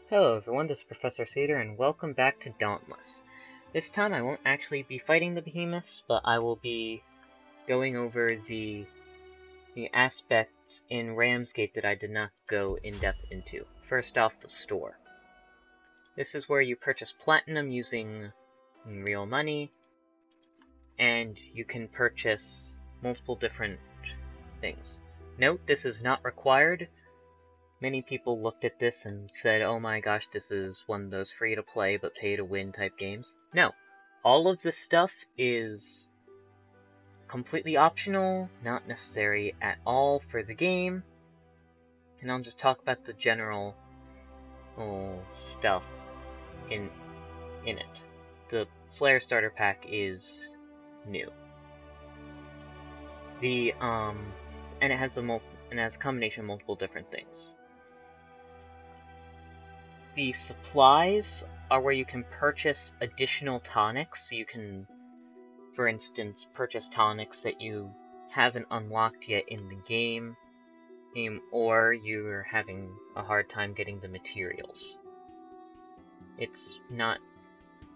Hello everyone, this is Professor Cedar, and welcome back to Dauntless. This time I won't actually be fighting the behemoths, but I will be going over the aspects in Ramsgate that I did not go in depth into. First off, the store. This is where you purchase platinum using real money, and you can purchase multiple different things. Note, this is not required. Many people looked at this and said, oh my gosh, this is one of those free-to-play but pay-to-win type games. No. All of this stuff is completely optional, not necessary at all for the game, and I'll just talk about the general stuff in it. The Flare Starter Pack is new. And it has a combination of multiple different things. The supplies are where you can purchase additional tonics, so you can, for instance, purchase tonics that you haven't unlocked yet in the game, or you're having a hard time getting the materials. It's not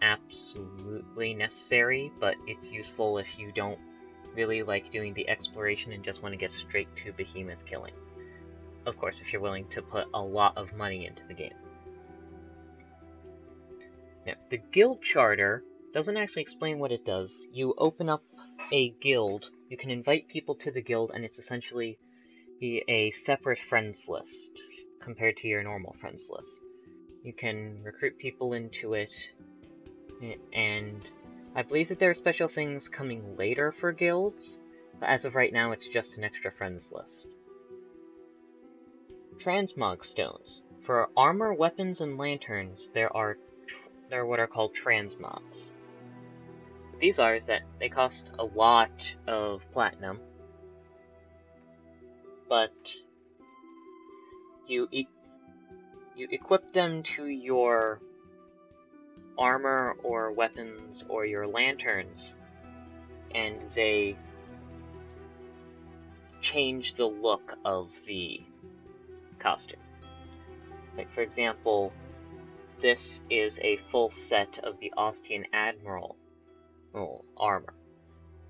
absolutely necessary, but it's useful if you don't really like doing the exploration and just want to get straight to behemoth killing. Of course, if you're willing to put a lot of money into the game. Now, the guild charter doesn't actually explain what it does. You open up a guild, you can invite people to the guild, and it's essentially a separate friends list compared to your normal friends list. You can recruit people into it, and I believe that there are special things coming later for guilds, but as of right now it's just an extra friends list. Transmog stones. For armor, weapons, and lanterns, they're what are called transmogs. What these are is that they cost a lot of platinum, but you equip them to your armor or weapons or your lanterns, and they change the look of the costume. Like, for example, this is a full set of the Ostian Admiral armor.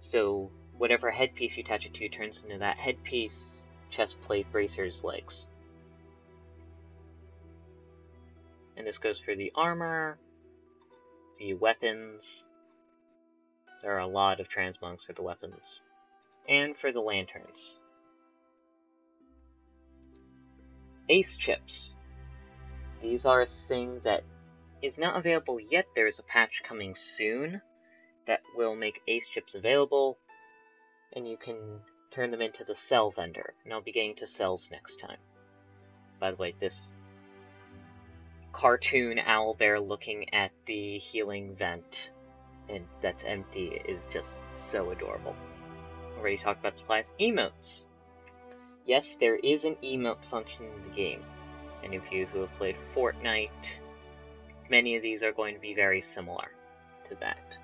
So whatever headpiece you attach it to turns into that headpiece, chest plate, bracers, legs. And this goes for the armor, the weapons. There are a lot of transmogs for the weapons. And for the lanterns. Ace chips. These are a thing that is not available yet. There is a patch coming soon that will make ace chips available, and you can turn them into the cell vendor. And I'll be getting to cells next time. By the way, this cartoon owlbear looking at the healing vent and that's empty is just so adorable. Already talked about supplies. Emotes. Yes, there is an emote function in the game. Any of you who have played Fortnite, many of these are going to be very similar to that.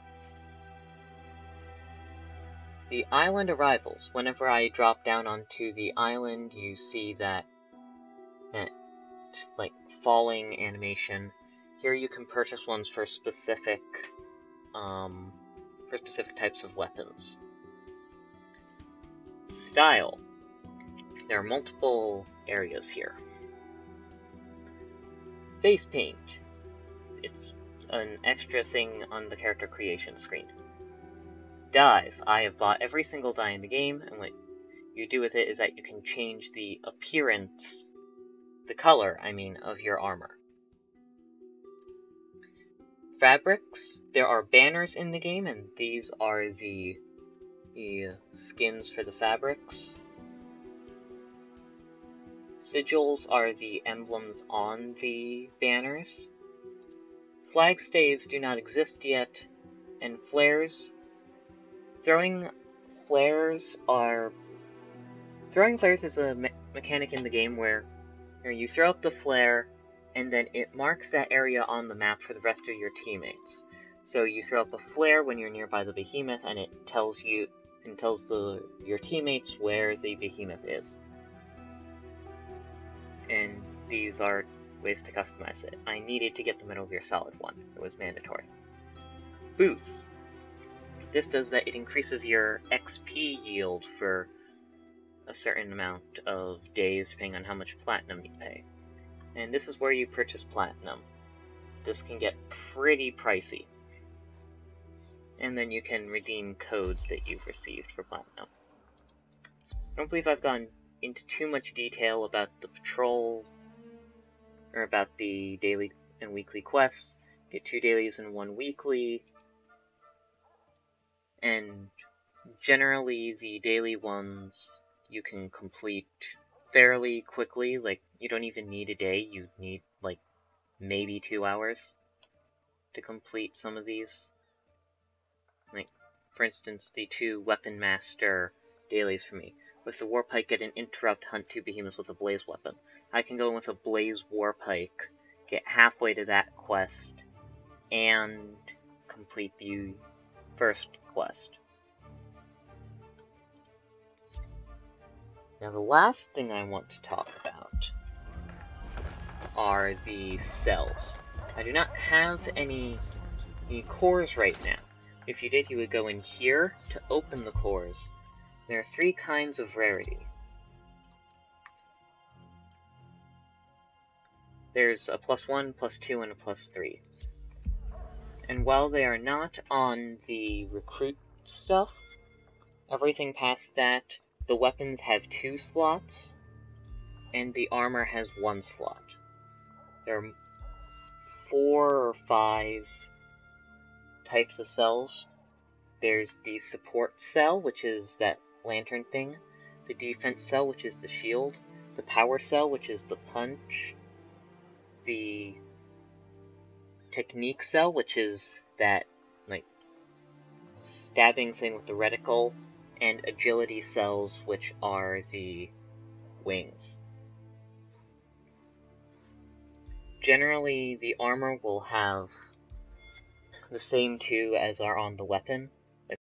The island arrivals. Whenever I drop down onto the island, you see that like falling animation. Here you can purchase ones for specific types of weapons. Style. There are multiple areas here. Face paint. It's an extra thing on the character creation screen. Dyes. I have bought every single dye in the game, and what you do with it is that you can change the appearance, the color, of your armor. Fabrics. There are banners in the game, and these are the skins for the fabrics. Sigils are the emblems on the banners. Flag staves do not exist yet, and flares. Throwing flares is a mechanic in the game where you throw up the flare, and then it marks that area on the map for the rest of your teammates. So you throw up a flare when you're nearby the behemoth, and it tells your teammates where the behemoth is. And these are ways to customize it. I needed to get the Metal Gear Solid one. It was mandatory. Boost. This does that, it increases your XP yield for a certain amount of days, depending on how much platinum you pay. And this is where you purchase platinum. This can get pretty pricey. And then you can redeem codes that you've received for platinum. I don't believe I've gone into too much detail about the patrol, or about the daily and weekly quests. Get 2 dailies and 1 weekly. And generally the daily ones you can complete fairly quickly. Like, you don't even need a day, you need like maybe 2 hours to complete some of these. Like, for instance, the 2 Weapon Master dailies for me. With the Warpike, get an interrupt, hunt 2 behemoths with a blaze weapon. I can go in with a blaze Warpike, get halfway to that quest, and complete the first quest. Now the last thing I want to talk about are the cells. I do not have any cores right now. If you did, you would go in here to open the cores. There are 3 kinds of rarity. There's a +1, +2, and a +3. And while they are not on the recruit stuff, everything past that, the weapons have 2 slots, and the armor has 1 slot. There are 4 or 5 types of cells. There's the support cell, which is that lantern thing, the defense cell, which is the shield, the power cell, which is the punch, the technique cell, which is that, like, stabbing thing with the reticle, and agility cells, which are the wings. Generally, the armor will have the same 2 as are on the weapon,